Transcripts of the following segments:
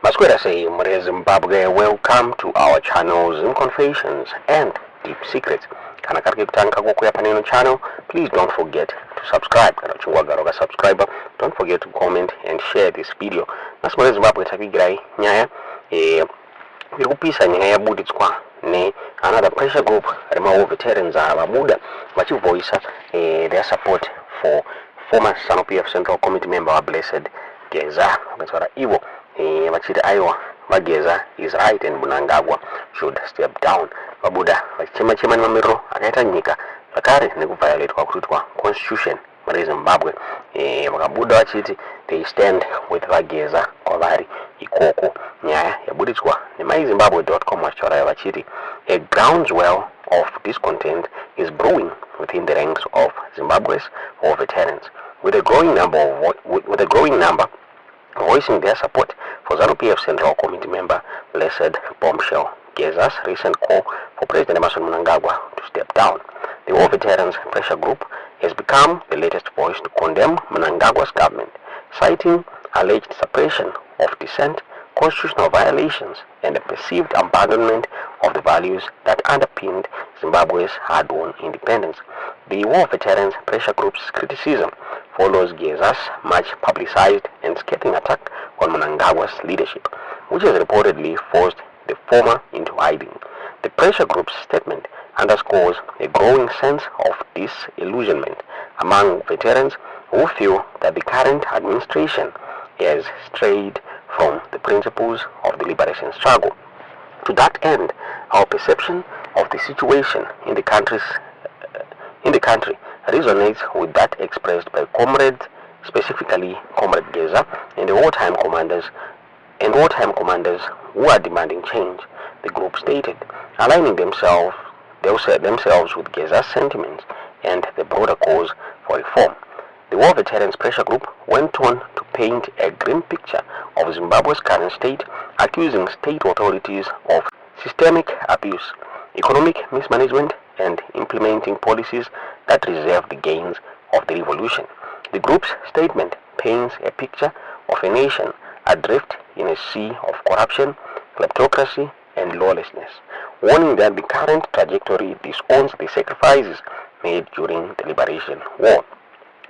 Masquerade say Zimbabwe, welcome to our channel Confessions and Deep Secrets. Kana kariki kutanga kukuya paneno channel, please don't forget to subscribe. Kana chungwa garoga subscriber, don't forget to comment and share this video. Masquerade Zimbabwe takigirai nyaya irikupisa nyaya yabudzitswa ne another pressure group remawo veterans avabuda vachivoisa their support for former SANU-PF Central Committee member wa Blessed Geza. Vakataura ivo vachiti aiwa Geza is right and Mnangagwa should step down. Vabuda vachichema nemamiriro akaita nyika zvakare nekuviolatewa kuitwa constitution muZimbabwe. Vakabuda vachiti they stand with Geza kwavari ikoko. Nyaya yabudzitswa nemaizimbabwe.com vachitaura vachiti a groundswell of discontent is brewing within the ranks of Zimbabwe's war veterans, with a growing number voicing their support for ZANU-PF Central Committee member Blessed Bombshell Geza's recent call for President Mnangagwa to step down. The War Veterans Pressure Group has become the latest voice to condemn Mnangagwa's government, citing alleged suppression of dissent, constitutional violations, and a perceived abandonment of the values that underpinned Zimbabwe's hard-won independence. The War Veterans Pressure Group's criticism follows Geza's much publicized and scathing attack on Mnangagwa's leadership, which has reportedly forced the former into hiding. The pressure group's statement underscores a growing sense of disillusionment among veterans who feel that the current administration has strayed from the principles of the liberation struggle. To that end, our perception of the situation in the country resonates with that expressed by comrades, specifically Comrade Geza and the wartime commanders who are demanding change, the group stated, aligning themselves with Geza's sentiments and the broader cause for reform. The War Veterans Pressure Group went on to paint a grim picture of Zimbabwe's current state, accusing state authorities of systemic abuse, economic mismanagement, and implementing policies that reserve the gains of the revolution. The group's statement paints a picture of a nation adrift in a sea of corruption, kleptocracy, and lawlessness, warning that the current trajectory disowns the sacrifices made during the liberation war.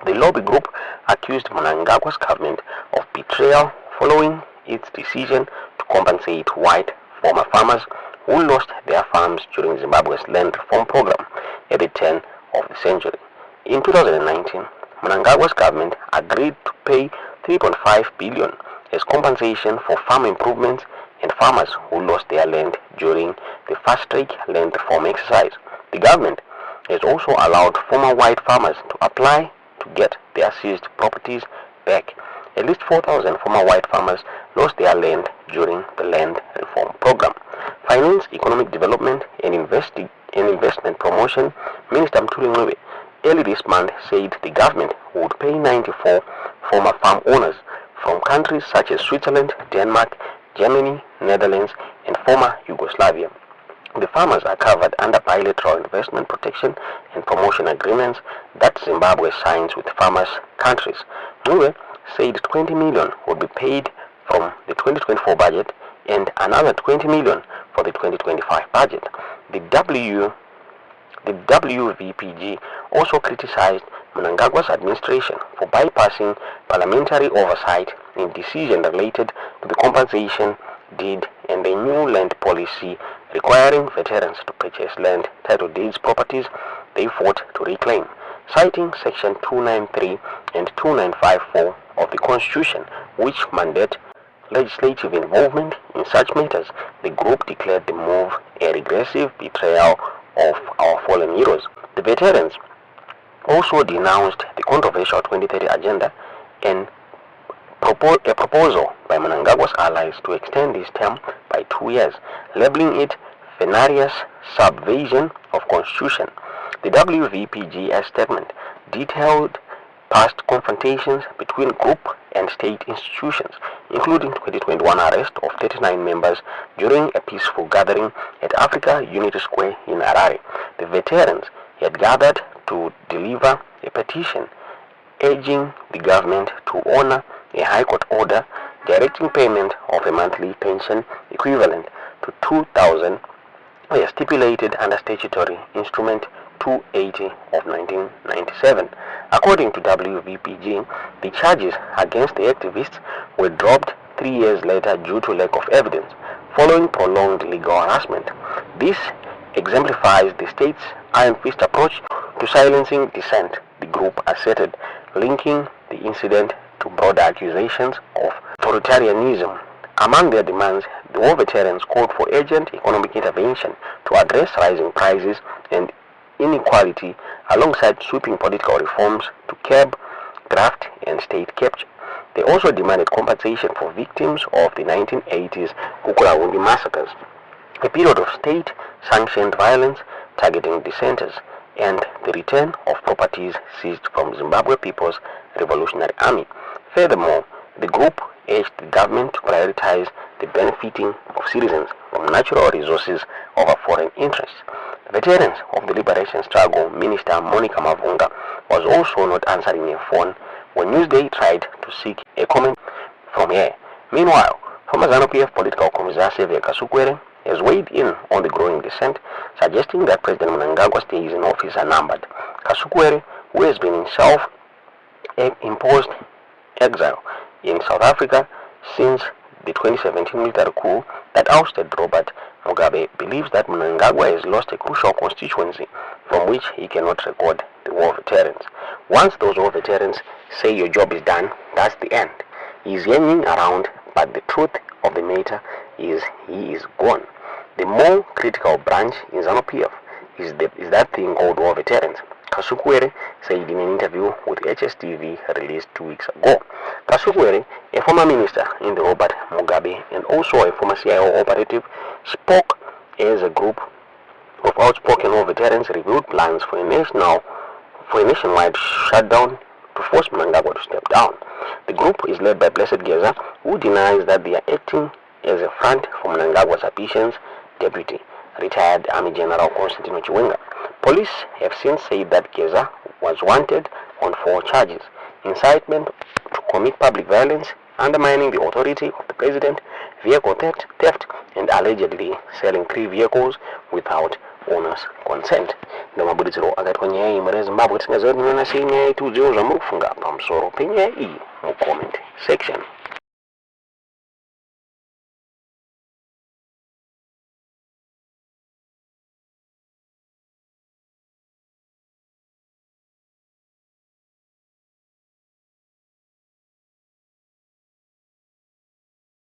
The lobby group accused Mnangagwa's government of betrayal following its decision to compensate white former farmers who lost their farms during Zimbabwe's land reform program at the turn of the century. In 2019, Mnangagwa's government agreed to pay $3.5 billion as compensation for farm improvements and farmers who lost their land during the fast-track land reform exercise. The government has also allowed former white farmers to apply to get their seized properties back. At least 4,000 former white farmers lost their land during the land reform program. Finance, Economic Development and Investment Promotion Minister Mtuli early this month said the government would pay 94 former farm owners from countries such as Switzerland, Denmark, Germany, Netherlands, and former Yugoslavia. The farmers are covered under bilateral investment protection and promotion agreements that Zimbabwe signs with farmers' countries. Mwe said 20 million would be paid from the 2024 budget and another 20 million for the 2025 budget. The WVPG also criticized Mnangagwa's administration for bypassing parliamentary oversight in decisions related to the compensation deed and the new land policy requiring veterans to purchase land title deeds properties they fought to reclaim. Citing Section 293 and 2954 of the Constitution, which mandate legislative involvement in such matters, the group declared the move a regressive betrayal of our fallen heroes. The veterans also denounced the controversial 2030 agenda and a proposal by Mnangagwa's allies to extend his term by 2 years, labeling it nefarious subversion of constitution. The WVPG's statement detailed past confrontations between group and state institutions, including 2021 arrest of 39 members during a peaceful gathering at Africa Unity Square in Harare. The veterans had gathered to deliver a petition urging the government to honor a High Court order directing payment of a monthly pension equivalent to 2,000 were stipulated under Statutory Instrument 280 of 1997. According to WVPG, the charges against the activists were dropped 3 years later due to lack of evidence, following prolonged legal harassment. This exemplifies the state's iron fist approach to silencing dissent, the group asserted, linking the incident to broader accusations of authoritarianism. Among their demands, the war veterans called for urgent economic intervention to address rising prices and inequality, alongside sweeping political reforms to curb graft and state capture. They also demanded compensation for victims of the 1980s Kukulawundi massacres, a period of state-sanctioned violence targeting dissenters, and the return of properties seized from Zimbabwe People's Revolutionary Army. Furthermore, the group urged the government to prioritize the benefiting of citizens from natural resources over foreign interests. The veterans of the liberation struggle, Minister Monica Mavunga, was also not answering a phone when Newsday tried to seek a comment from her. Meanwhile, former ZANU-PF political commissar Xavier Kasukwere has weighed in on the growing dissent, suggesting that President Mnangagwa's days in office are numbered. Kasukwere, who has been in self-imposed exile in South Africa since the 2017 military coup that ousted Robert Mugabe, believes that Mnangagwa has lost a crucial constituency from which he cannot record the war veterans. Once those war veterans say your job is done, that's the end. He is yearning around, but the truth of the matter is he is gone. The more critical branch in ZANU-PF is that thing called war veterans. Kasukwere said in an interview with HSTV released 2 weeks ago. Kasukwere, a former minister in the Robert Mugabe and also a former CIO operative, spoke as a group of outspoken war veterans reviewed plans for a nationwide shutdown to force Mnangagwa to step down. The group is led by Blessed Geza, who denies that they are acting as a front for Mnangagwa's ambitions, Deputy retired Army General Constantino Chiwenga. Police have since said that Geza was wanted on 4 charges: incitement to commit public violence, undermining the authority of the president, vehicle theft, and allegedly selling 3 vehicles without owner's consent. Ndamabuditsiro akati nyaya iyi muri Zimbabwe tisingaziva kuti nonasei nyaya itudziwo zvamukufunga pamusoro penyaya iyi mu comment section.